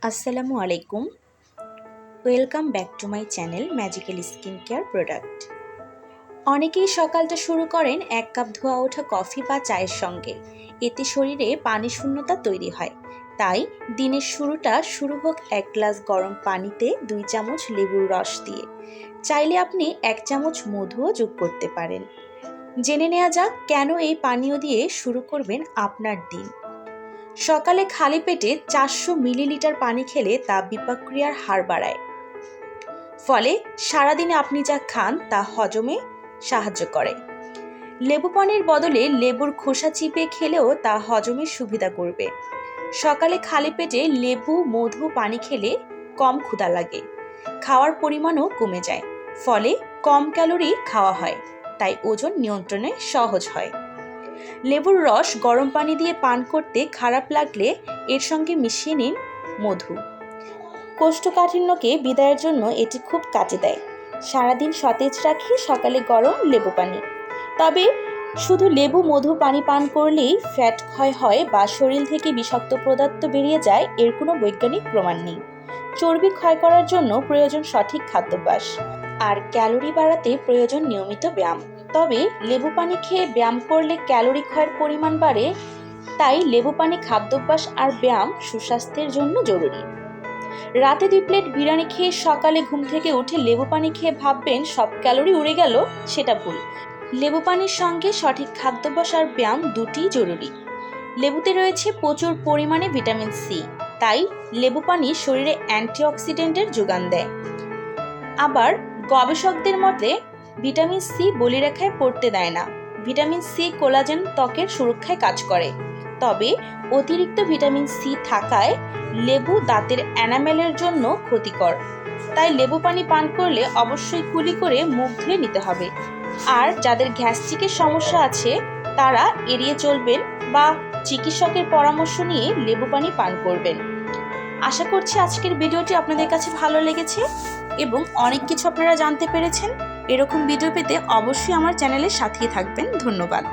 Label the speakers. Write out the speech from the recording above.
Speaker 1: আসসালামু আলাইকুম। Welcome back to my channel magical skin care product. অনেকেই সকালটা শুরু করেন এক কাপ ধোয়া ওঠা কফি বা চায়ের সঙ্গে। এতে শরীরে পানি শূন্যতা তৈরি হয়। তাই দিনের শুরুটা শুরু হোক এক গ্লাস গরম পানিতে 2 চামচ লেবুর রস দিয়ে। চাইলে আপনি 1 চামচ মধুও যোগ করতে পারেন। জেনে নেওয়া যাক কেন এই পানীয় দিয়ে শুরু করবেন আপনার দিন। সকালে খালি পেটে 400 মিলিলিটার পানি খেলে তা বিপাক ক্রিয়ার হার বাড়ায়। ফলে সারাদিনে আপনি যা খান তা হজমে সাহায্য করে। লেবু পানির বদলে লেবুর খোসা চিপে খেলেও তা হজমের সুবিধা করবে। সকালে খালি পেটে লেবু মধু পানি খেলে কম ক্ষুধা লাগে, খাওয়ার পরিমাণও কমে যায়। ফলে কম ক্যালোরি খাওয়া হয়, তাই ওজন নিয়ন্ত্রণে সহজ হয়। লেবুর রস গরম পানি দিয়ে পান করতে খারাপ লাগলে এর সঙ্গে মিশিয়ে নিন মধু। কোষ্ঠকাঠিন্যকে বিদায়ের জন্য এটি খুব কাজে দেয়। সারাদিন সতেজ রাখে সকালে গরম লেবু পানি। তবে শুধু লেবু মধু পানি পান করলেই ফ্যাট ক্ষয় হয় বা শরীর থেকে বিষাক্ত পদার্থ বেরিয়ে যায় এর কোনো বৈজ্ঞানিক প্রমাণ নেই। চর্বি ক্ষয় করার জন্য প্রয়োজন সঠিক খাদ্যাভ্যাস, আর ক্যালোরি বাড়াতে প্রয়োজন নিয়মিত ব্যায়াম। তবে লেবু পানি খেয়ে ব্যায়াম করলে ক্যালোরি ক্ষয়ের পরিমাণ বাড়ে, তাই লেবু পানি খাদ্যাভ্যাস আর ব্যায়াম সুস্বাস্থ্যের জন্য জরুরি। রাতে 2 প্লেট বিরিয়ানি খেয়ে সকালে ঘুম থেকে উঠে লেবু পানি খেয়ে ভাববেন সব ক্যালোরি উড়ে গেল, সেটা ভুল। লেবু পানির সঙ্গে সঠিক খাদ্যাভ্যাস আর ব্যায়াম দুটিই জরুরি। লেবুতে রয়েছে প্রচুর পরিমাণে ভিটামিন সি, তাই লেবু পানি শরীরে অ্যান্টিঅক্সিডেন্টের যোগান দেয়। আবার গবেষকদের মতে ভিটামিন সি বলিরেখায় পড়তে দেয় না। ভিটামিন সি কোলাজেন ত্বকের সুরক্ষায় কাজ করে। তবে অতিরিক্ত ভিটামিন সি থাকায় লেবু দাঁতের এনামেলের জন্য ক্ষতিকর। তাই লেবু পানি পান করলে অবশ্যই কুলি করে মুখ ধুয়ে নিতে হবে। আর যাদের গ্যাস্ট্রিকের সমস্যা আছে তারা এড়িয়ে চলবেন বা চিকিৎসকের পরামর্শ নিয়ে লেবু পানি পান করবেন। আশা করছি আজকের ভিডিওটি আপনাদের কাছে ভালো লেগেছে এবং অনেক কিছু আপনারা জানতে পেরেছেন। এরকম ভিডিও পেতে অবশ্যই আমার চ্যানেলের সাথেই থাকবেন। ধন্যবাদ।